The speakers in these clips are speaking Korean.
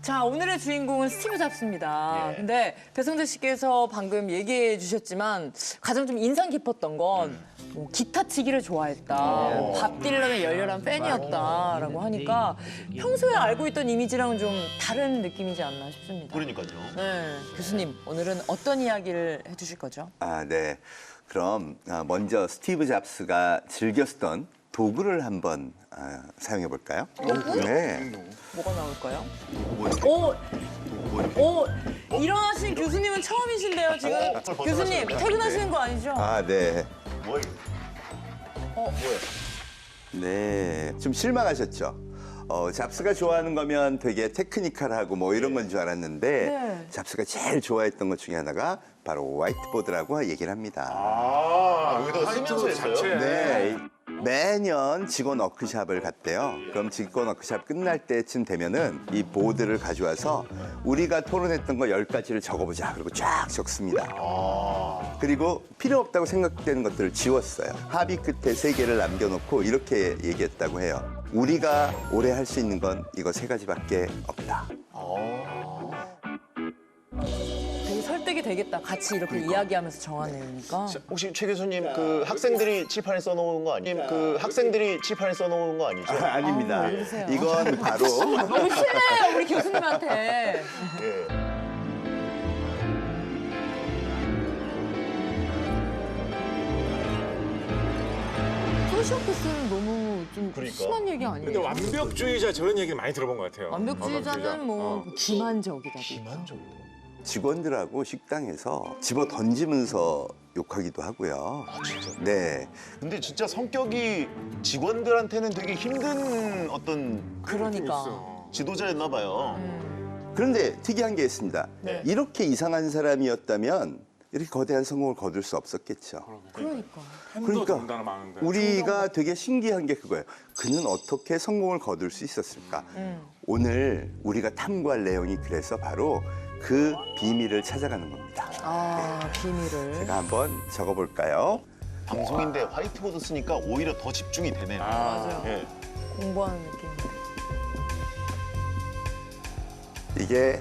자, 오늘의 주인공은 스티브 잡스입니다. 근데 배성재 씨께서 방금 얘기해 주셨지만 가장 좀 인상 깊었던 건 뭐 기타 치기를 좋아했다. 밥 딜런의 열렬한 팬이었다라고 하니까 평소에 알고 있던 이미지랑은 좀 다른 느낌이지 않나 싶습니다. 그러니까요. 네, 교수님 오늘은 어떤 이야기를 해주실 거죠? 네. 그럼 먼저 스티브 잡스가 즐겨 쓰던 도구를 한번 사용해 볼까요? 네. 뭐가 나올까요? 뭐 일어나신 교수님은 처음이신데요, 지금. 교수님, 퇴근하시는 거 아니죠? 네. 뭐야? 네. 좀 실망하셨죠? 잡스가 좋아하는 거면 되게 테크니컬하고 뭐 이런 건 줄 알았는데 네. 잡스가 제일 좋아했던 것 중에 하나가 바로 화이트보드라고 얘기를 합니다. 여기다가 쓰면서 했어요? 네. 매년 직원 워크샵을 갔대요. 그럼 직원 워크샵 끝날 때쯤 되면은 이 보드를 가져와서 우리가 토론했던 거 10가지를 적어보자. 그리고 쫙 적습니다. 그리고 필요 없다고 생각되는 것들을 지웠어요. 합의 끝에 3개를 남겨놓고 이렇게 얘기했다고 해요. 우리가 오래 할 수 있는 건 이거 3가지밖에 없다. 되게 설득이 되겠다. 같이 이렇게 이야기하면서 정한 내용이니까. 혹시 최 교수님 그 학생들이 칠판에 써놓은 거 아니에요? 그 학생들이 칠판에 써놓은 거 아니죠? 아닙니다. 왜 그러세요? 이건 바로 너무 심해요, 우리 교수님한테. 예. 소시오패스는 너무 좀 그러니까. 심한 얘기 근데 아니에요? 완벽주의자 저런 얘기를 많이 들어본 것 같아요. 완벽주의자는 뭐 기만적이다. 직원들하고 식당에서 집어 던지면서 욕하기도 하고요. 진짜? 네. 근데 진짜 성격이 직원들한테는 되게 힘든 어떤 그러니까. 지도자였나 봐요. 그런데 특이한 게 있습니다. 네. 이렇게 이상한 사람이었다면 이렇게 거대한 성공을 거둘 수 없었겠죠. 그러니까. 팬도 그러니까 정말 많은데. 우리가 되게 신기한 게 그거예요. 그는 어떻게 성공을 거둘 수 있었을까? 오늘 우리가 탐구할 내용이 그래서 바로 그 비밀을 찾아가는 겁니다. 비밀을. 제가 한번 적어볼까요? 방송인데 화이트보드 쓰니까 오히려 더 집중이 되네요. 맞아요. 예. 공부하는 느낌. 이게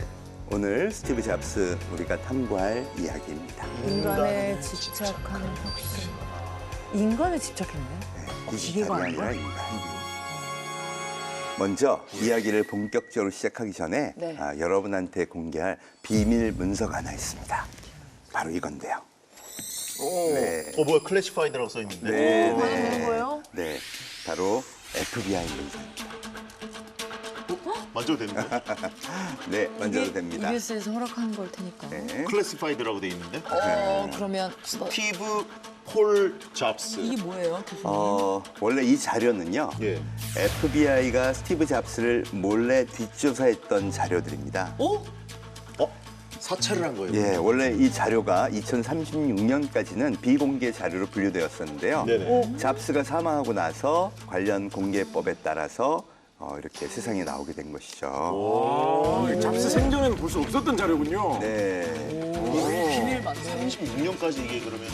오늘 스티브 잡스 우리가 탐구할 이야기입니다. 인간에 집착하는 혁신. 인간에 집착했네. 디지털이 기계가 아니라 아니라? 인간. 먼저 이야기를 본격적으로 시작하기 전에 네. 여러분한테 공개할 비밀 문서가 하나 있습니다. 바로 이건데요. 네. 뭐야 클래시파이드라고 써 있는데. 네, 하는 거예요? 네, 바로 FBI 문서입니다. 만져도 되는 거예요? 네, 만져도 됩니다. EBS에서 허락한 걸 테니까. 네. 클래시파이드라고 돼 있는데. 그러면 스티브 폴 잡스. 이게 뭐예요, 교수님? 원래 이 자료는요. 예. FBI가 스티브 잡스를 몰래 뒷조사했던 자료들입니다. 사찰을 한 거예요? 예, 원래 이 자료가 2036년까지는 비공개 자료로 분류되었었는데요. 네네. 잡스가 사망하고 나서 관련 공개법에 따라서 이렇게 세상에 나오게 된 것이죠. 잡스 생전에는 볼 수 없었던 자료군요. 네. 비밀 맞네. 36년까지 이게 그러면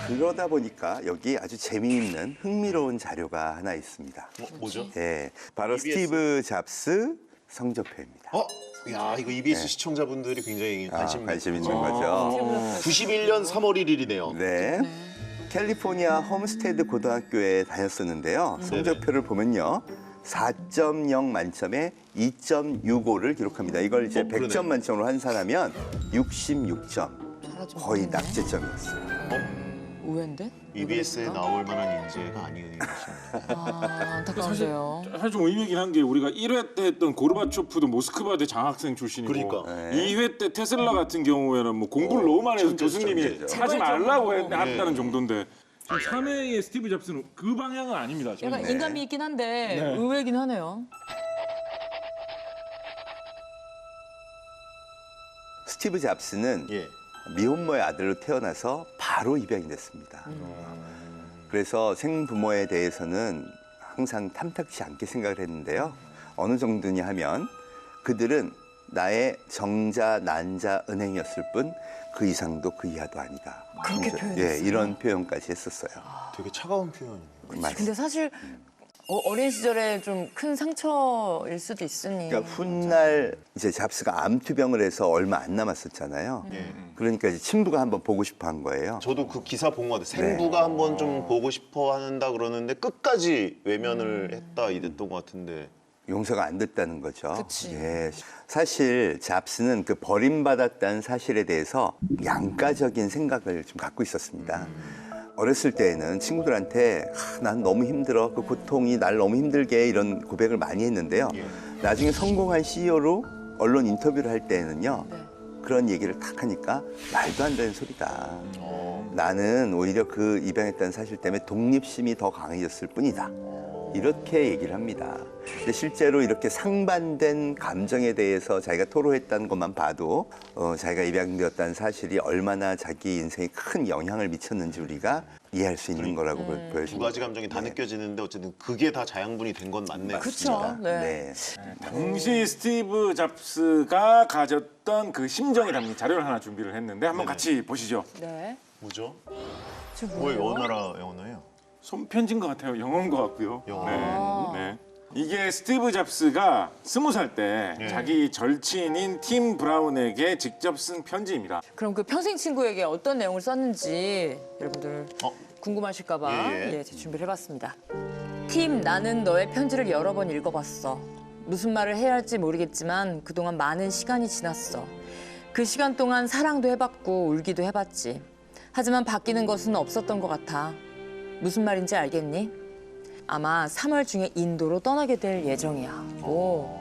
그러다 보니까 여기 아주 재미있는 흥미로운 자료가 하나 있습니다. 뭐죠? 예, 바로 EBS? 스티브 잡스 성적표입니다. 야, 이거 EBS 시청자분들이 굉장히 관심 있는 거죠. 91년 3월 1일이네요. 네. 캘리포니아 홈스테드 고등학교에 다녔었는데요. 성적표를 보면요. 4.0 만점에 2.65를 기록합니다. 이걸 이제 그러네. 100점 만점으로 환산하면 66점. 거의 낙제점이었어요. 의외인데? EBS에 나올 만한 인재가 아니겠습니다. 안타까운데요. 사실 좀 의미긴 한 게 우리가 1회 때 했던 고르바초프도 모스크바대 장학생 출신이고 그러니까. 2회 때 테슬라 같은 경우에는 뭐 공부를 너무 많이 해서 교수님이 천재죠. 하지 말라고 했다는 정도인데 지금 3회의 스티브 잡스는 그 방향은 아닙니다. 저는. 약간 인간미 있긴 한데 네. 의외긴 하네요. 스티브 잡스는 예. 미혼모의 아들로 태어나서 바로 입양이 됐습니다. 그래서 생부모에 대해서는 항상 탐탁치 않게 생각을 했는데요. 어느 정도냐 하면 그들은 나의 정자, 난자, 은행이었을 뿐 그 이상도 그 이하도 아니다. 그렇게 표현했어요? 예, 이런 표현까지 했었어요. 되게 차가운 표현이네요. 맞습니다. 근데 사실 어린 시절에 좀 큰 상처일 수도 있으니. 그러니까 훗날 이제 잡스가 암투병을 해서 얼마 안 남았었잖아요. 그러니까 이제 친부가 한번 보고 싶어 한 거예요. 저도 그 기사 본 것 같아요. 생부가 한번 좀 보고 싶어 한다 그러는데 끝까지 외면을 했다 이랬던 것 같은데. 용서가 안 됐다는 거죠. 그치. 예. 사실 잡스는 그 버림받았다는 사실에 대해서 양가적인 생각을 좀 갖고 있었습니다. 어렸을 때에는 친구들한테 난 너무 힘들어, 그 고통이 날 너무 힘들게 해, 이런 고백을 많이 했는데요. 나중에 성공한 CEO로 언론 인터뷰를 할 때에는요. 그런 얘기를 탁 하니까 말도 안 되는 소리다. 나는 오히려 그 입양했다는 사실 때문에 독립심이 더 강해졌을 뿐이다. 이렇게 얘기를 합니다. 근데 실제로 이렇게 상반된 감정에 대해서 자기가 토로했다는 것만 봐도 자기가 입양되었다는 사실이 얼마나 자기 인생에 큰 영향을 미쳤는지 우리가 이해할 수 있는 거라고 두 보여집니다. 가지 감정이 다 느껴지는데 어쨌든 그게 다 자양분이 된 건 맞네요. 그렇죠. 네. 네. 당시 스티브 잡스가 가졌던 그 심정이 담긴 자료를 하나 준비를 했는데 한번 같이 보시죠. 네. 뭐죠? 저 뭐예요? 뭐예요? 어느 나라 영어예요? 손편지인 것 같아요. 영어인 것 같고요. 영어. 네. 이게 스티브 잡스가 20살 때 자기 절친인 팀 브라운에게 직접 쓴 편지입니다. 그럼 그 평생 친구에게 어떤 내용을 썼는지 여러분들 어? 궁금하실까봐 예, 예. 예, 제가 준비를 해봤습니다. 팀, 나는 너의 편지를 여러 번 읽어봤어. 무슨 말을 해야 할지 모르겠지만 그동안 많은 시간이 지났어. 그 시간 동안 사랑도 해봤고 울기도 해봤지. 하지만 바뀌는 것은 없었던 것 같아. 무슨 말인지 알겠니? 아마 3월 중에 인도로 떠나게 될 예정이야. 오.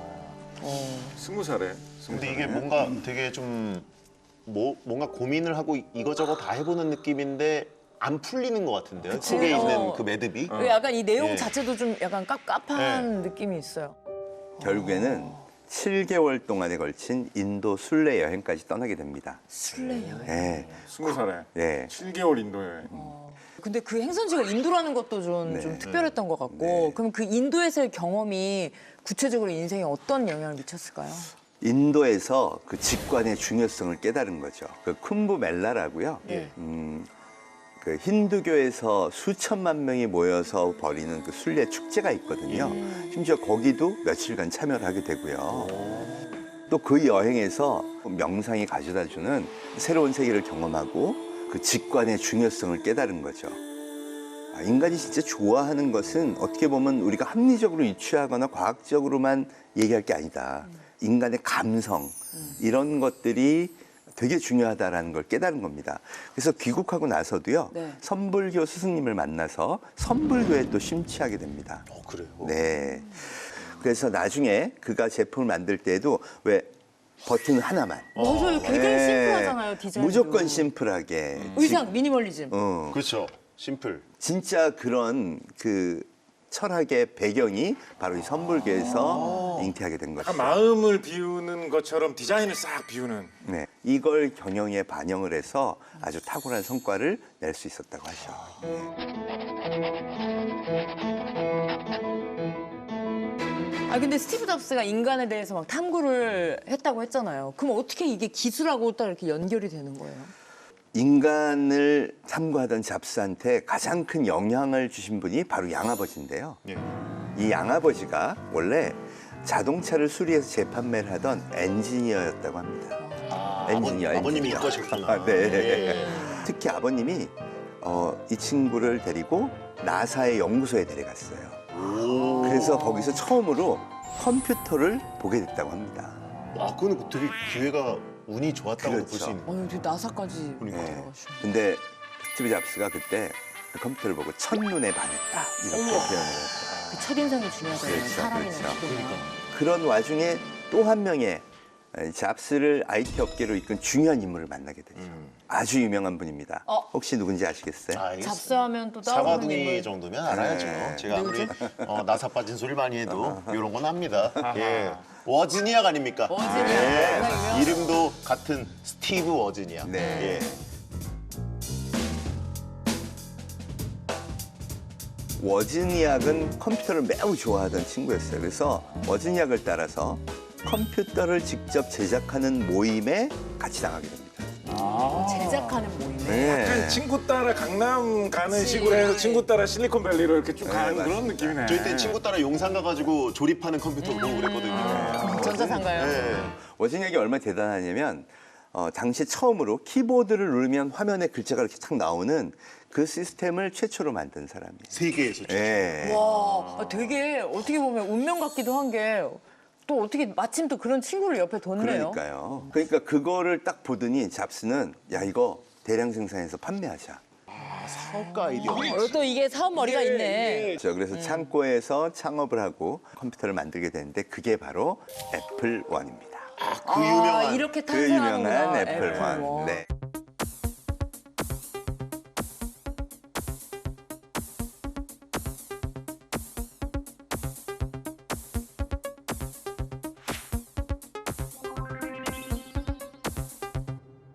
20살에. 근데 이게 뭔가 되게 좀 뭔가 고민을 하고 이거저거 다 해보는 느낌인데 안 풀리는 것 같은데요. 속에 있는 그 매듭이. 약간 이 내용 예. 자체도 좀 약간 깝깝한 느낌이 있어요. 결국에는 7개월 동안에 걸친 인도 순례 여행까지 떠나게 됩니다. 술래 여행. 네. 20살에. 네. 7개월 인도에. 근데 그 행선지가 인도라는 것도 좀 네. 특별했던 것 같고 그럼 그 인도에서의 경험이 구체적으로 인생에 어떤 영향을 미쳤을까요? 인도에서 그 직관의 중요성을 깨달은 거죠. 그 쿰부 멜라라고요. 예. 그 힌두교에서 수천만 명이 모여서 벌이는 그 순례 축제가 있거든요. 심지어 거기도 며칠간 참여를 하게 되고요. 또 그 여행에서 명상이 가져다주는 새로운 세계를 경험하고 그 직관의 중요성을 깨달은 거죠. 인간이 진짜 좋아하는 것은 어떻게 보면 우리가 합리적으로 유추하거나 과학적으로만 얘기할 게 아니다. 인간의 감성 이런 것들이 되게 중요하다라는 걸 깨달은 겁니다. 그래서 귀국하고 나서도요. 네. 선불교 스승님을 만나서 선불교에 또 심취하게 됩니다. 그래요? 네. 그래서 나중에 그가 제품을 만들 때에도 왜 버튼 하나만. 맞아요. 굉장히 네. 심플하잖아요, 디자인도. 무조건 심플하게. 의상 미니멀리즘. 그렇죠. 심플. 진짜 그런 그 철학의 배경이 바로 이 선불교에서 잉태하게 된 약간 것이죠. 마음을 비우는 것처럼 디자인을 싹 비우는. 네. 이걸 경영에 반영을 해서 아주 탁월한 성과를 낼 수 있었다고 하죠. 근데 스티브 잡스가 인간에 대해서 막 탐구를 했다고 했잖아요. 그럼 어떻게 이게 기술하고 딱 이렇게 연결이 되는 거예요? 인간을 탐구하던 잡스한테 가장 큰 영향을 주신 분이 바로 양아버지인데요. 예. 이 양아버지가 원래 자동차를 수리해서 재판매를 하던 엔지니어였다고 합니다. 엔지니어. 아버님이 엔지니어. 이과셨구나. 네. 예. 특히 아버님이 이 친구를 데리고 나사의 연구소에 데려갔어요. 그래서 거기서 처음으로 컴퓨터를 보게 됐다고 합니다. 와, 그건 되게 기회가 운이 좋았다고 볼 수 그렇죠. 있는. 어떻게 나사까지 네. 들어가시고. 근데 스티브 잡스가 그때 그 컴퓨터를 보고 첫눈에 반했다 이렇게 표현을 했어요. 그 첫인상이 중요하잖아요. 그렇죠, 사람이나 그렇죠. 기계나. 그런 와중에 또 한 명의 잡스를 IT 업계로 이끈 중요한 인물을 만나게 되죠. 아주 유명한 분입니다. 혹시 누군지 아시겠어요? 알겠습니다. 잡스하면 또 떠오르는 사과둥이 인물. 정도면 알아야죠. 네. 제가 아무리 나사 빠진 소리 많이 해도 이런 건 합니다. 예. 워즈니악 아닙니까? 워즈니악. 예. 워낙 유명하죠. 이름도 같은 스티브 워즈니악. 네. 예. 워즈니악은 컴퓨터를 매우 좋아하던 친구였어요. 그래서 워즈니악을 따라서 컴퓨터를 직접 제작하는 모임에 같이 나가게 됩니다. 제작하는 모임에. 네. 약간 친구 따라 강남 가는 식으로 해서 친구 따라 실리콘밸리로 이렇게 쭉 가는 그런 느낌이네. 저희 때 친구 따라 용산 가가지고 조립하는 컴퓨터 보고 그랬거든요. 전자상가요? 네. 워진혁이 얼마나 대단하냐면 당시 처음으로 키보드를 누르면 화면에 글자가 이렇게 탁 나오는 그 시스템을 최초로 만든 사람이에요. 세계에서 예. 와, 되게 어떻게 보면 운명 같기도 한 게 또 어떻게 마침 또 그런 친구를 옆에 뒀네요. 그러니까요. 그러니까 그거를 딱 보더니 잡스는 야 이거 대량 생산해서 판매하자. 사업가 아이디어. 또 이게 사업 머리가 있네. 그래서 창고에서 창업을 하고 컴퓨터를 만들게 되는데 그게 바로 애플 원입니다. 그 유명한 이렇게 그 유명한 탄생하는구나. 애플 원. 원. 네.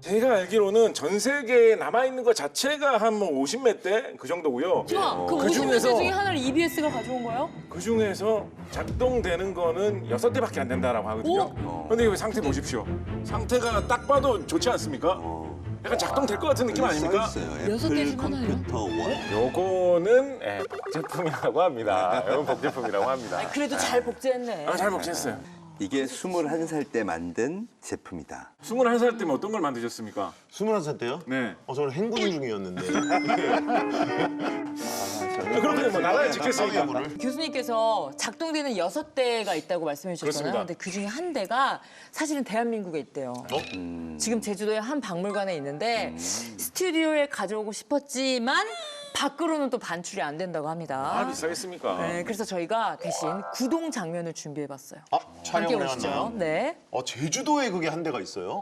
제가 알기로는 전 세계에 남아있는 것 자체가 한 뭐 50몇 대 그 정도고요. 그 그 50대 중에서- 중에 하나를 EBS가 가져온 거예요? 그 중에서 작동되는 거는 6대밖에 안 된다라고 하거든요. 그런데 이 상태 보십시오. 상태가 딱 봐도 좋지 않습니까? 약간 작동될 것 같은 느낌 아닙니까? 여섯 개 중 하나요? 컴퓨터 원. 요거는 복제품이라고 합니다. 이건 복제품이라고 합니다. 그래도 잘 복제했네. 잘 복제했어요. 이게 21살 때 만든 제품이다. 21살 때면 어떤 걸 만드셨습니까? 21살 때요? 네. 저는 행군 중이었는데. 그런데 뭐 나라에 지켰으니까. 교수님께서 작동되는 6대가 있다고 말씀해 주셨잖아요. 그렇습니다. 근데 그 중에 한 대가 사실은 대한민국에 있대요. 지금 제주도의 한 박물관에 있는데 스튜디오에 가져오고 싶었지만 밖으로는 또 반출이 안 된다고 합니다. 비싸겠습니까? 네, 그래서 저희가 대신 구동 장면을 준비해봤어요. 아, 함께 촬영을 오시죠. 해왔나요? 네. 제주도에 그게 한 대가 있어요?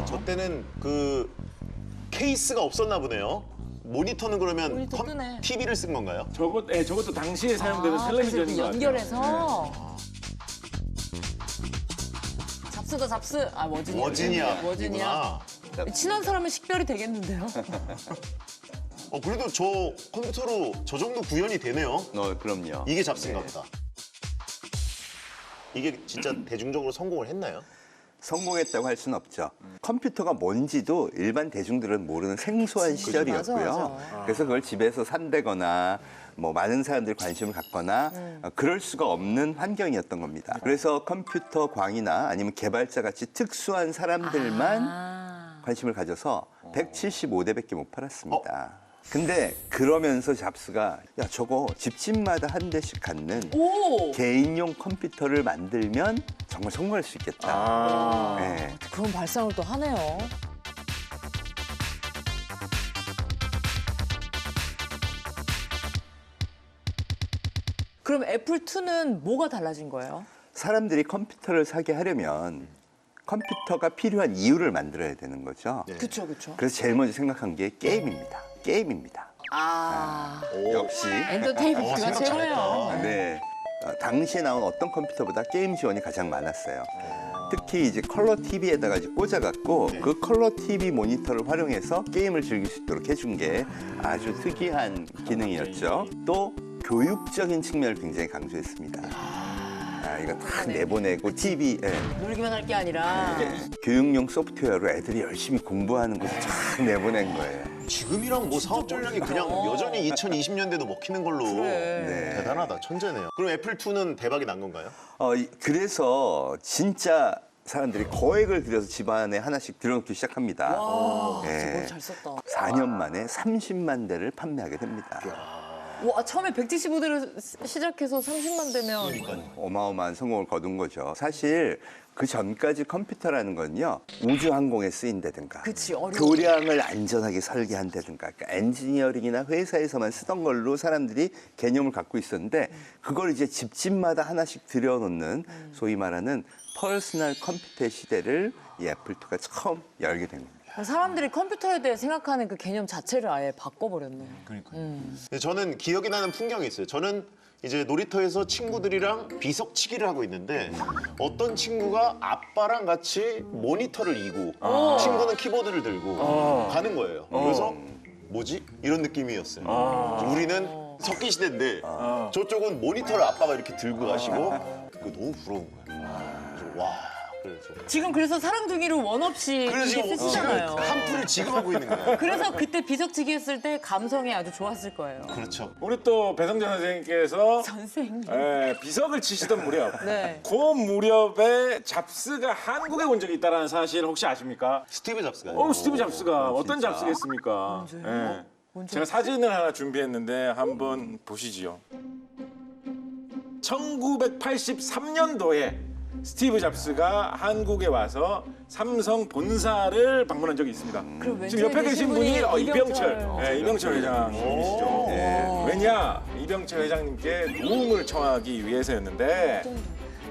저 때는 그 케이스가 없었나 보네요. 모니터는 그러면 모니터 뜨네. TV를 쓴 건가요? 저것도 당시에 사용되는 그래서 텔레비전인 그 것 같아요. 연결해서 잡스다 잡스. 워진이야. 워진이야. 워진이야. 친한 사람은 식별이 되겠는데요? 그래도 저 컴퓨터로 저 정도 구현이 되네요. 그럼요. 이게 잡스인가 보다. 이게 진짜 대중적으로 성공을 했나요? 성공했다고 할 수는 없죠. 컴퓨터가 뭔지도 일반 대중들은 모르는 생소한 시절이었고요. 맞아. 그래서 그걸 집에서 산다거나 뭐 많은 사람들이 관심을 갖거나 그럴 수가 없는 환경이었던 겁니다. 그래서 컴퓨터 광이나 아니면 개발자 같이 특수한 사람들만 관심을 가져서 175대밖에 못 팔았습니다. 근데 그러면서 잡스가 야 저거 집집마다 한 대씩 갖는 오! 개인용 컴퓨터를 만들면 정말 성공할 수 있겠다. 네. 그런 발상을 또 하네요. 그럼 애플2는 뭐가 달라진 거예요? 사람들이 컴퓨터를 사게 하려면 컴퓨터가 필요한 이유를 만들어야 되는 거죠. 그쵸, 그쵸. 그래서 제일 먼저 생각한 게 게임입니다. 게임입니다. 역시 엔터테인먼트가 생각 최고예요. 네. 당시에 나온 어떤 컴퓨터보다 게임 지원이 가장 많았어요. 특히 이제 컬러 TV에다가 이제 꽂아갖고 그 컬러 TV 모니터를 활용해서 게임을 즐길 수 있도록 해준 게 아주 특이한 기능이었죠. 또 교육적인 측면을 굉장히 강조했습니다. 이거 딱 내보내고 TV 놀기만 할 게 아니라 교육용 소프트웨어로 애들이 열심히 공부하는 것을 쫙 내보낸 거예요. 지금이랑 뭐 사업 전략이 그냥 여전히 2020년대도 먹히는 걸로. 네. 대단하다, 천재네요. 그럼 애플2는 대박이 난 건가요? 그래서 진짜 사람들이 거액을 들여서 집안에 하나씩 들여놓기 시작합니다. 와, 네. 저거 잘 썼다. 4년 만에 30만 대를 판매하게 됩니다. 와, 처음에 175대를 시작해서 30만 대면 어마어마한 성공을 거둔 거죠. 사실 그 전까지 컴퓨터라는 건요, 우주항공에 쓰인다든가, 그치, 어려워. 교량을 안전하게 설계한다든가, 그러니까 엔지니어링이나 회사에서만 쓰던 걸로 사람들이 개념을 갖고 있었는데, 그걸 이제 집집마다 하나씩 들여놓는 소위 말하는 퍼스널 컴퓨터의 시대를 이 애플2가 처음 열게 된 겁니다. 사람들이 컴퓨터에 대해 생각하는 그 개념 자체를 아예 바꿔버렸네요. 근데 저는 기억이 나는 풍경이 있어요. 저는 이제 놀이터에서 친구들이랑 비석치기를 하고 있는데 어떤 친구가 아빠랑 같이 모니터를 이고 친구는 키보드를 들고 가는 거예요. 그래서 뭐지? 이런 느낌이었어요. 우리는 석기 시대인데 저쪽은 모니터를 아빠가 이렇게 들고 가시고 그거 너무 부러운 거예요. 그래서 와. 지금 그래서 사랑둥이로 원 없이 그래서 이게 지금 쓰시잖아요. 한 풀을 지금 하고 있는 거예요. 그래서 그때 비석치기 했을 때 감성이 아주 좋았을 거예요. 그렇죠. 우리 또 배성재 선생님께서 선생님. 비석을 치시던 무렵, 네. 그 무렵에 잡스가 한국에 온 적이 있다는 사실 혹시 아십니까? 스티브 잡스가. 스티브 잡스가 어떤 잡스겠습니까? 제가 사진을 하나 준비했는데 한번 보시지요. 1983년도에 스티브 잡스가 한국에 와서 삼성 본사를 방문한 적이 있습니다. 그럼 지금 옆에 왼쪽에 계신 분이 계신 이병철, 이병철 회장님이시죠. 왜냐? 이병철 회장님께 도움을 청하기 위해서였는데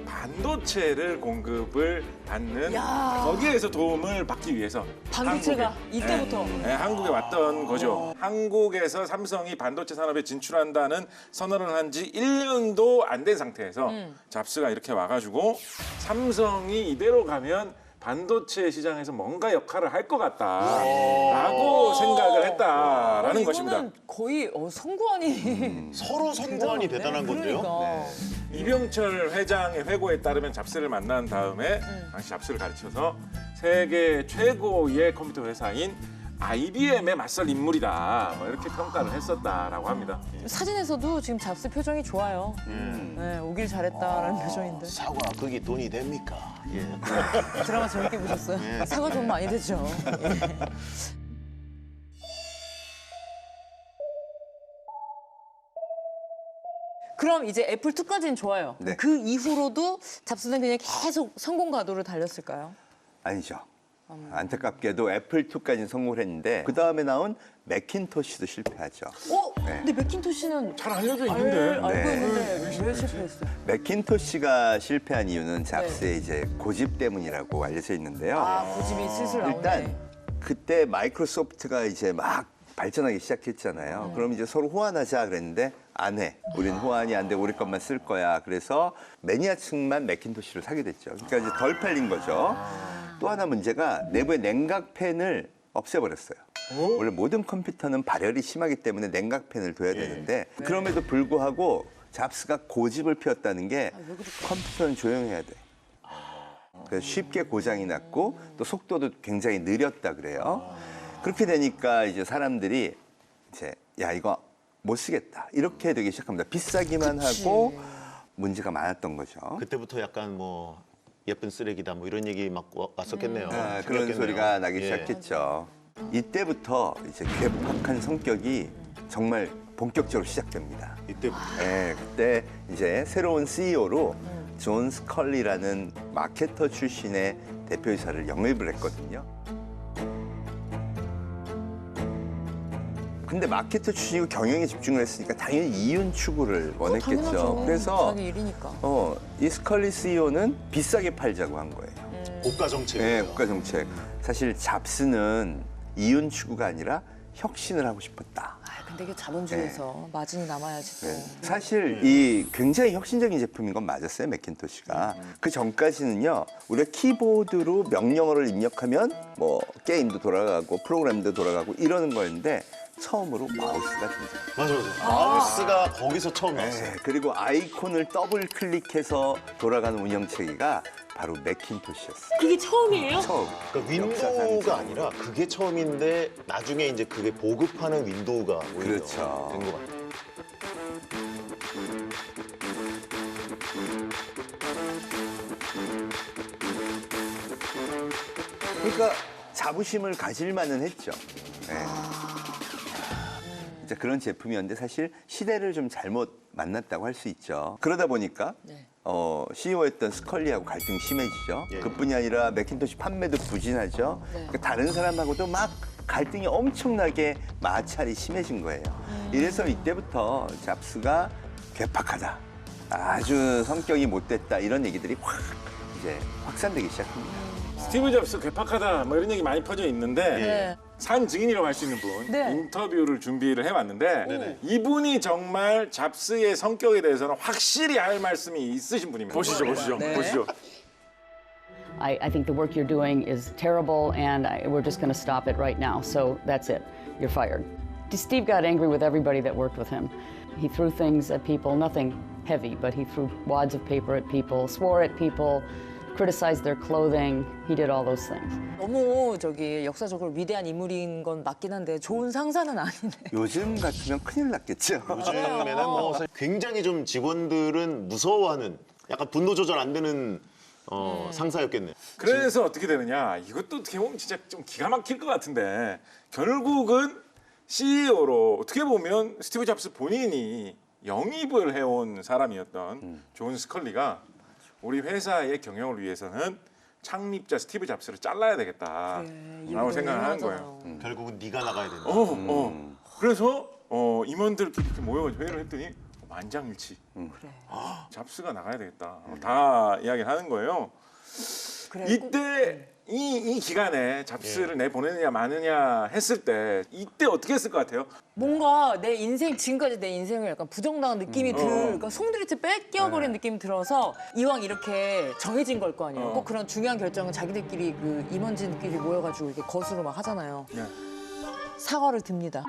반도체를 공급을 받는 거기에서 도움을 받기 위해서 반도체가 한국에, 이때부터. 한국에 왔던 거죠. 한국에서 삼성이 반도체 산업에 진출한다는 선언을 한 지 1년도 안 된 상태에서 잡스가 이렇게 와가지고 삼성이 이대로 가면 반도체 시장에서 뭔가 역할을 할 것 같다라고 생각을 했다라는 것입니다. 이거는 거의 선구안이 서로 선구안이 대단한 건데요. 그러니까. 이병철 회장의 회고에 따르면 잡스를 만난 다음에 당시 잡스를 가르쳐서 세계 최고의 컴퓨터 회사인 IBM에 맞설 인물이다 뭐 이렇게 평가를 했었다라고 합니다. 사진에서도 지금 잡스 표정이 좋아요. 네, 오길 잘했다라는 표정인데. 사과 그게 돈이 됩니까? 예. 드라마 재밌게 보셨어요? 사과 돈 많이 되죠. 예. 그럼 이제 애플 2까지는 좋아요. 네. 그 이후로도 잡스는 그냥 계속 성공 가도를 달렸을까요? 아니죠. 안타깝게도 애플2까지는 성공을 했는데 그 다음에 나온 맥킨토시도 실패하죠. 근데 맥킨토시는 잘 알려져 있는데. 알고 있는데 왜 실패했어요? 맥킨토시가 실패한 이유는 잡스의 이제 고집 때문이라고 알려져 있는데요. 고집이 슬슬 나오네. 일단 그때 마이크로소프트가 이제 막 발전하기 시작했잖아요. 그럼 이제 서로 호환하자 그랬는데 안 해. 우리는 호환이 안 돼. 우리 것만 쓸 거야. 그래서 매니아층만 맥킨토시를 사게 됐죠. 그러니까 이제 덜 팔린 거죠. 또 하나 문제가 내부의 냉각팬을 없애버렸어요. 원래 모든 컴퓨터는 발열이 심하기 때문에 냉각팬을 둬야 되는데 그럼에도 불구하고 잡스가 고집을 피웠다는 게 컴퓨터는 조용해야 돼. 그래서 쉽게 고장이 났고 또 속도도 굉장히 느렸다 그래요. 그렇게 되니까 이제 사람들이 이제 야 이거 못 쓰겠다 이렇게 되기 시작합니다. 비싸기만 하고 문제가 많았던 거죠. 그때부터 약간 뭐 예쁜 쓰레기다 뭐 이런 얘기 막 왔었겠네요. 그런 생겼겠네요. 소리가 나기 예. 시작했죠. 이때부터 이제 괴팍한 성격이 정말 본격적으로 시작됩니다. 이때부터. 네, 그때 이제 새로운 CEO로 존 스컬리라는 마케터 출신의 대표이사를 영입을 했거든요. 근데 마케터 출신이고 경영에 집중을 했으니까 당연히 이윤 추구를 원했겠죠. 당연하죠. 그래서 자기 일이니까. 이 스컬리 CEO는 비싸게 팔자고 한 거예요. 고가 네, 정책이에요. 국가 정책. 사실 잡스는 이윤 추구가 아니라 혁신을 하고 싶었다. 근데 이게 자본주의에서 마진이 남아야지 또. 사실 이 굉장히 혁신적인 제품인 건 맞았어요, 맥킨토시가. 그 전까지는요, 우리가 키보드로 명령어를 입력하면 뭐 게임도 돌아가고 프로그램도 돌아가고 이러는 거였는데 처음으로 마우스가 등장했어요. 맞아. 마우스가 거기서 처음 나왔어요. 네, 그리고 아이콘을 더블 클릭해서 돌아가는 운영체계가 바로 맥킨토시였어요. 그게 처음이에요? 처음. 그러니까 윈도우가 아니라 그게 처음인데 나중에 이제 그게 보급하는 윈도우가 오히려 그렇죠. 된 것 같아요. 그러니까 자부심을 가질 만은 했죠. 네. 진짜 그런 제품이었는데 사실 시대를 좀 잘못 만났다고 할 수 있죠. 그러다 보니까 CEO였던 스컬리하고 갈등이 심해지죠. 예. 그뿐이 아니라 맥킨토시 판매도 부진하죠. 그러니까 다른 사람하고도 막 갈등이 엄청나게 마찰이 심해진 거예요. 이래서 이때부터 잡스가 괴팍하다, 아주 성격이 못됐다 이런 얘기들이 확 이제 확산되기 시작합니다. 스티브 잡스 괴팍하다 뭐 이런 얘기 많이 퍼져 있는데 네. 산 증인이라고 할 수 있는 분 네. 인터뷰를 준비를 해왔는데 이분이 정말 잡스의 성격에 대해서는 확실히 할 말씀이 있으신 분입니다. 보시죠. 네. 보시죠. I think the work you're doing is terrible, and we're just going to stop it right now. So that's it. You're fired. Steve got angry with everybody that worked with him. He threw things at people, nothing heavy, but he threw wads of paper at people, swore at people, criticized their clothing. He did all those things. 너무 저기 역사적으로 위대한 인물인 건 맞긴 한데 좋은 상사는 아니네. 요즘 같으면 큰일 났겠죠. 요즘에는 뭐 굉장히 좀 직원들은 무서워하는 약간 분노 조절 안 되는 상사였겠네요. 그래서 어떻게 되느냐? 이것도 어떻게 보면 진짜 좀 기가 막힐 것 같은데 결국은 CEO로 어떻게 보면 스티브 잡스 본인이 영입을 해온 사람이었던 존 스컬리가 우리 회사의 경영을 위해서는 창립자 스티브 잡스를 잘라야 되겠다라고 생각을 하는 거예요. 결국은 네가 나가야 된다. 그래서 임원들끼리 이렇게 모여가지고 회의를 했더니 만장일치. 잡스가 나가야 되겠다. 다 이야기를 하는 거예요. 그래, 이때 이 기간에 잡스를 내보내느냐 마느냐 했을 때 이때 어떻게 했을 것 같아요? 뭔가 내 인생 지금까지 내 인생을 약간 부정당한 느낌이 그러니까 송두리째 뺏겨버린 느낌이 들어서 이왕 이렇게 정해진 걸 거 아니에요. 꼭 그런 중요한 결정은 자기들끼리 그 임원진끼리 모여가지고 이렇게 거수로 막 하잖아요. 네. 사과를 듭니다.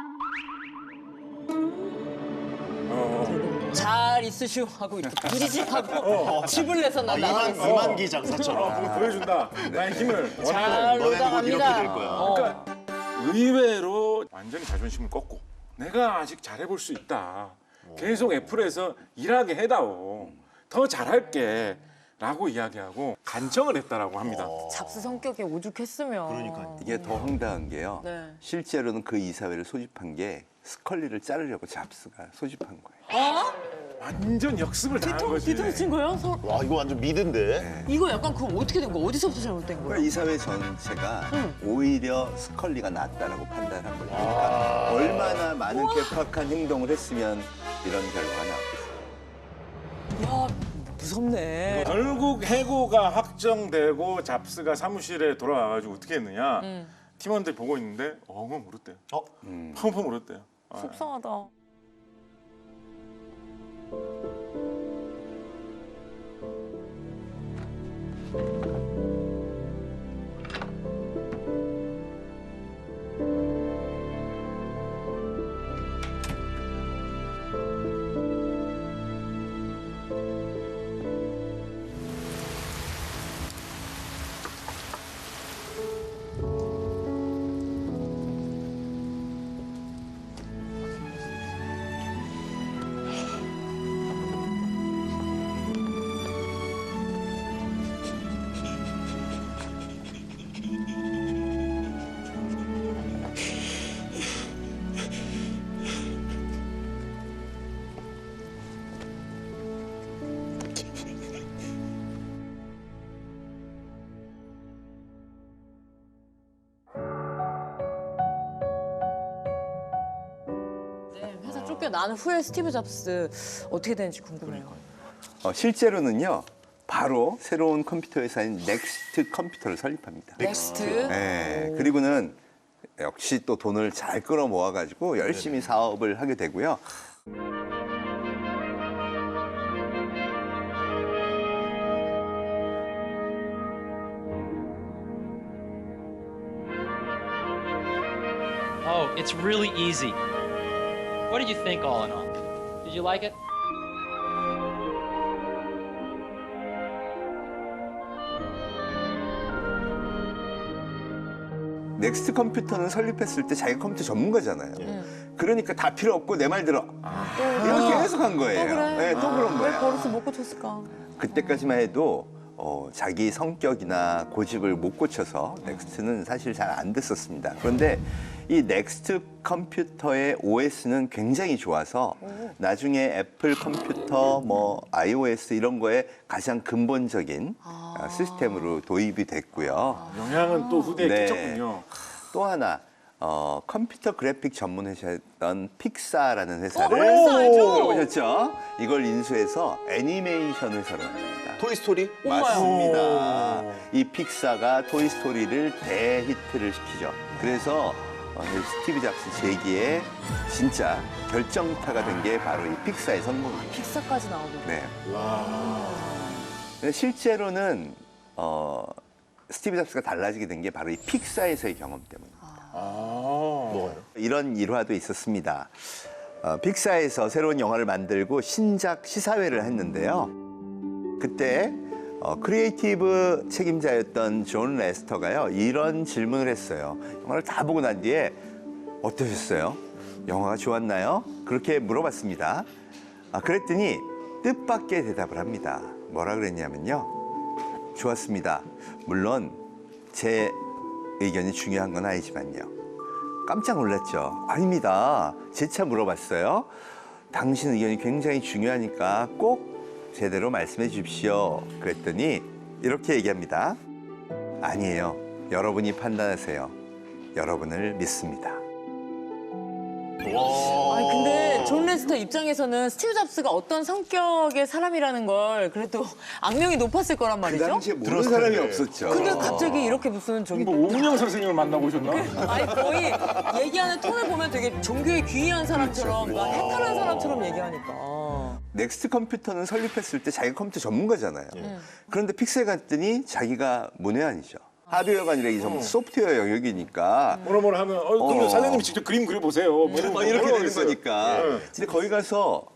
잘 있으시오 하고 이렇게 부지직하고 집을 내서 나 나가겠어. 이만기 장사처럼. 그거 보여준다. 나의 힘을 잘 너네 놀다 곧 이렇게 될 갑니다. 거야. 그러니까 의외로 완전히 자존심을 꺾고 내가 아직 잘해볼 수 있다. 계속 애플에서 일하게 해다오. 더 잘할게. 라고 이야기하고 간청을 했다라고 합니다. 잡스 성격에 오죽했으면. 그러니까요. 이게 더 황당한 게요. 네. 실제로는 그 이사회를 소집한 게 스컬리를 자르려고 잡스가 소집한 거예요. 완전 역습을 당한 거지. 뒤통수친 거예요? 와 이거 완전 미드인데. 이거 약간 그거 어떻게 된 거야? 어디서부터 잘못된 그러니까 거야? 이사회 전체가 오히려 스컬리가 낫다라고 판단한 거예요. 그러니까 얼마나 많은 개팍한 행동을 했으면 이런 결과가 나왔겠어요. 야, 무섭네. 결국 해고가 확정되고 잡스가 사무실에 돌아와가지고 어떻게 했느냐. 팀원들 보고 있는데 엉엉 울었대요. 펑펑 울었대요. 속상하다. 회사 쫓겨난 후에 스티브 잡스 어떻게 되는지 궁금해요. 실제로는요. 바로 새로운 컴퓨터 회사인 넥스트 컴퓨터를 설립합니다. 넥스트. 네, 그리고는 역시 또 돈을 잘 끌어 모아가지고 열심히 사업을 하게 되고요. Oh, it's really easy. What did you think all in all? Did you like it? 넥스트 컴퓨터는 설립했을 때 자기가 컴퓨터 전문가잖아요. 그러니까 다 필요 없고 내 말 들어. 이렇게 계속 한 거예요. 또 그래? 네, 또 그런 왜 거예요. 버릇을 못 고쳤을까? 그때까지만 해도 자기 성격이나 고집을 못 고쳐서 넥스트는 사실 잘 안 됐었습니다. 그런데 이 넥스트 컴퓨터의 OS는 굉장히 좋아서 나중에 애플 컴퓨터, 뭐 iOS 이런 거에 가장 근본적인 시스템으로 도입이 됐고요. 영향은 또 후대에 네. 끼쳤군요. 또 하나 컴퓨터 그래픽 전문 회사였던 픽사라는 회사를 픽사 알죠? 들어보셨죠? 이걸 인수해서 애니메이션 회사로 만듭니다. 토이스토리? 맞습니다. 이 픽사가 토이스토리를 대히트를 시키죠. 그래서 스티브 잡스 재기에 진짜 결정타가 된 게 바로 이 픽사의 성공입니다. 픽사까지 나오고. 네. 근데 실제로는 스티브 잡스가 달라지게 된 게 바로 이 픽사에서의 경험 때문입니다. 뭐가요? 이런 일화도 있었습니다. 픽사에서 새로운 영화를 만들고 신작 시사회를 했는데요. 그때 크리에이티브 책임자였던 존 레스터가요, 이런 질문을 했어요. 영화를 다 보고 난 뒤에 어떠셨어요? 영화가 좋았나요? 그렇게 물어봤습니다. 그랬더니 뜻밖의 대답을 합니다. 뭐라 그랬냐면요. 좋았습니다. 물론 제 의견이 중요한 건 아니지만요. 깜짝 놀랐죠. 아닙니다. 재차 물어봤어요. 당신 의견이 굉장히 중요하니까 꼭 제대로 말씀해 주십시오. 그랬더니 이렇게 얘기합니다. 아니에요. 여러분이 판단하세요. 여러분을 믿습니다. 아니 근데 존 레스터 입장에서는 스티브 잡스가 어떤 성격의 사람이라는 걸 그래도 악명이 높았을 거란 그 말이죠. 당시에 모르는 사람이 없었죠. 근데 갑자기 이렇게 무슨 저기 뭐 오문영 선생님을 만나고 오셨나? 아니 거의 얘기하는 톤을 보면 되게 종교에 귀의한 사람처럼 막 해탈한 사람처럼 얘기하니까. 넥스트 컴퓨터는 설립했을 때 자기가 컴퓨터 전문가잖아요. 그런데 픽셀 갔더니 자기가 문외한이죠. 하드웨어가 아니라 이게 전부 소프트웨어 영역이니까 뭐라 하면 그럼 사장님이 직접 그림 그려보세요. 뭐 이런 거 이렇게 되는 있어요. 거니까. 예. 근데 거기 가서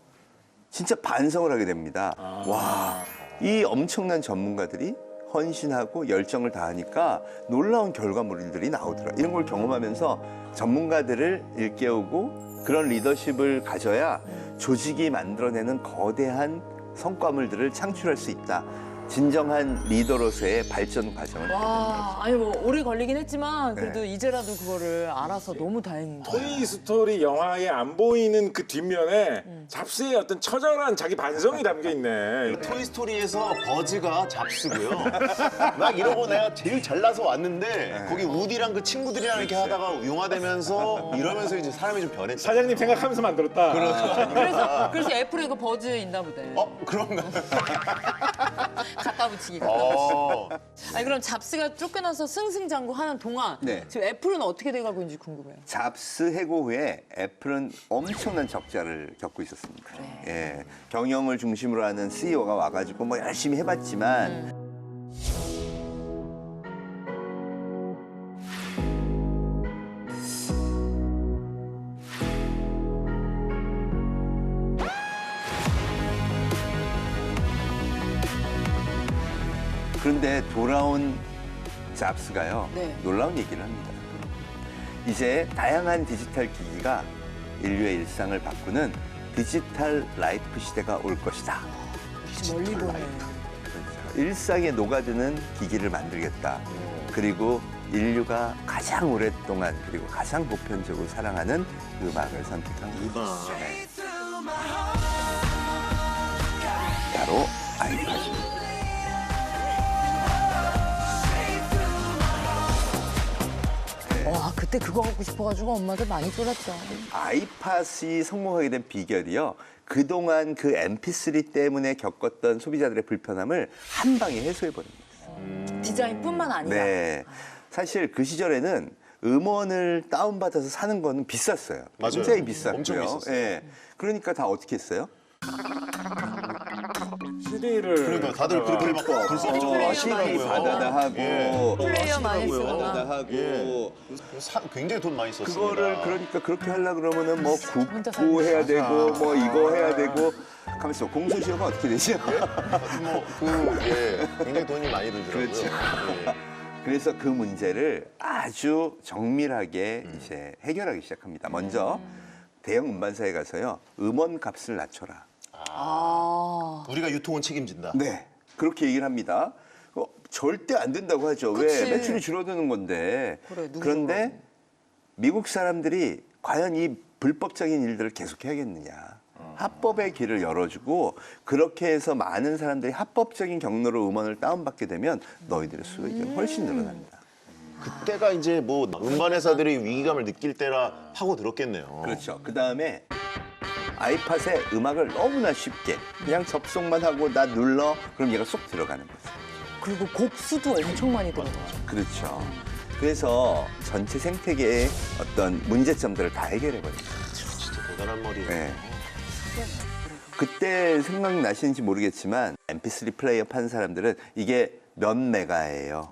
진짜 반성을 하게 됩니다. 와, 이 엄청난 전문가들이 헌신하고 열정을 다하니까 놀라운 결과물들이 나오더라. 이런 걸 경험하면서 전문가들을 일깨우고 그런 리더십을 가져야 조직이 만들어내는 거대한 성과물들을 창출할 수 있다. 진정한 리더로서의 발전 과정을. 와, 아니 뭐 오래 걸리긴 했지만 그래도 이제라도 그거를 알아서 너무 다행입니다. 토이 스토리 영화에 안 보이는 그 뒷면에 잡스의 어떤 처절한 자기 반성이 담겨 있네. 토이스토리에서 버즈가 잡스고요. 막 이러고 내가 제일 잘나서 왔는데 거기 우디랑 그 친구들이랑 이렇게 하다가 융화되면서 이러면서 이제 사람이 좀 변했죠. 사장님 생각하면서 만들었다. 그래서 애플에 그 버즈 있나 보대. 그런가? 갖다 붙이기가. 아니 그럼 잡스가 쫓겨나서 승승장구하는 동안 네. 지금 애플은 어떻게 돼가고 있는지 궁금해요. 잡스 해고 후에 애플은 엄청난 적자를 겪고 있었습니다. 예, 경영을 중심으로 하는 CEO가 와가지고 뭐 열심히 해봤지만 그런데 돌아온 잡스가요, 네. 놀라운 얘기를 합니다. 이제 다양한 디지털 기기가 인류의 일상을 바꾸는 디지털 라이프 시대가 올 것이다. 멀리 보네. 그렇죠. 일상에 녹아드는 기기를 만들겠다. 그리고 인류가 가장 오랫동안 그리고 가장 보편적으로 사랑하는 음악을 선택한 겁니다. 네. 바로 아이팟입니다. 와 그때 그거 갖고 싶어가지고 엄마들 많이 쫄았죠. 아이팟이 성공하게 된 비결이요. 그동안 그 MP3 때문에 겪었던 소비자들의 불편함을 한 방에 해소해버린 거예요. 디자인뿐만 아니라. 네. 사실 그 시절에는 음원을 다운받아서 사는 거는 비쌌어요. 맞아요. 굉장히 비쌌고요. 엄청 비쌌어요. 예. 그러니까 다 어떻게 했어요? CD를 그러니까 다들 그렇게 막 불쌍하고 CD 받아다 하고 플레이어 많이 쓰거나. 받아다 하고 굉장히 돈 많이 썼습니다. 그거를 그러니까 그렇게 하려고 그러면은 뭐 혼자 굽고 해야 되고 맞아. 뭐 이거 해야 되고 가만있어. 공소시효가 어떻게 되죠? 굉장히 돈이 많이 들더라고요. 그렇죠. 예. 그래서 그 문제를 아주 정밀하게 이제 해결하기 시작합니다. 먼저 대형 음반사에 가서요, 음원 값을 낮춰라. 아. 우리가 유통은 책임진다. 네, 그렇게 얘기를 합니다. 절대 안 된다고 하죠. 그치. 왜? 매출이 줄어드는 건데. 그래, 누구 그런데 미국 사람들이 과연 이 불법적인 일들을 계속 해야겠느냐. 합법의 길을 열어주고 그렇게 해서 많은 사람들이 합법적인 경로로 음원을 다운받게 되면 너희들의 수익이 훨씬 늘어납니다. 그때가 이제 뭐 음반 회사들이 위기감을 느낄 때라 하고 들었겠네요. 그렇죠. 그 다음에 아이팟에 음악을 너무나 쉽게 그냥 접속만 하고 나 눌러 그럼 얘가 쏙 들어가는 거죠. 그리고 곡수도 엄청 많이 들어가요. 그렇죠. 그래서 전체 생태계의 어떤 문제점들을 다 해결해버립니다. 진짜 대단한 머리예요. 네. 그때 생각나시는지 모르겠지만 MP3 플레이어 판 사람들은 이게 몇 메가예요.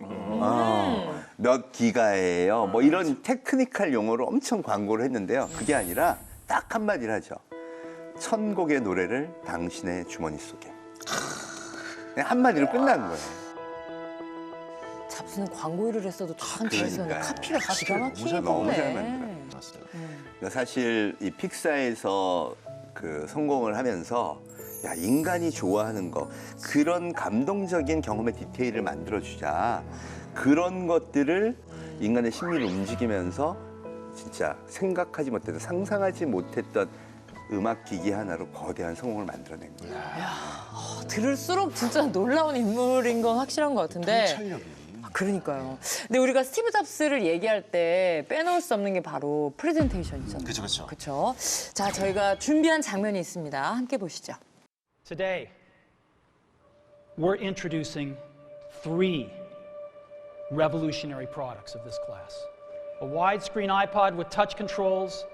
몇 기가예요. 뭐 이런 테크니컬 용어로 엄청 광고를 했는데요. 그게 아니라 딱 한마디를 하죠. 1000곡의 노래를 당신의 주머니 속에. 그냥 한마디로 끝난 거예요. 잡스는 광고 일을 했어도 참 재밌었는데 그러니까요. 카피가 기가 막히게 너무 잘 네. 만들어요. 맞아요. 그러니까 사실 이 픽사에서 그 성공을 하면서 야, 인간이 좋아하는 거 그런 감동적인 경험의 디테일을 만들어주자. 그런 것들을 인간의 심리를 움직이면서 진짜 생각하지 못했던 상상하지 못했던 음악 기기 하나로 거대한 성공을 만들어낸 거예요. 들을수록 진짜 놀라운 인물인 건 확실한 것 같은데. 통찰력이. 그러니까요. 근데 우리가 스티브 잡스를 얘기할 때 빼놓을 수 없는 게 바로 프레젠테이션이잖아요. 그쵸, 그쵸. 그렇죠. 자, 저희가 준비한 장면이 있습니다. 함께 보시죠. Today, we're introducing 3 revolutionary products of this class. A widescreen iPod with touch controls,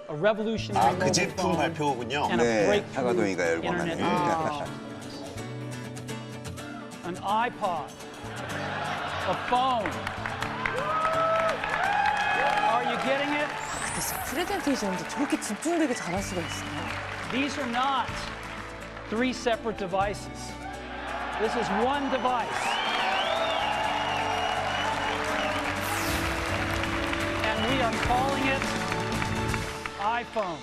a revolutionary 그 mobile 제품 phone, 발표군요. and a 네, breakthrough 하가동이가 열광하는. internet communication device. An iPod, a phone. Are you getting it? 그래서 프레젠테이션인데 저렇게 집중되게 잘할 수가 있어요. These are not 3 separate devices. This is one device. And we are calling it iPhone.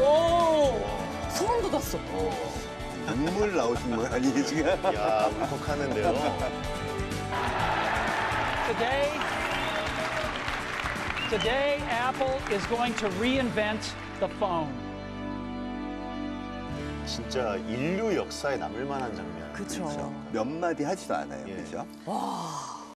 와, 소름 돋았어. 눈물 나오신 거 아니에요 지금? 야, 울컥하는데요. Today, Apple is going to reinvent the phone. 진짜 인류 역사에 남을 만한 장면. 그렇죠. 몇 마디 하지도 않아요, 예. 그죠? 와,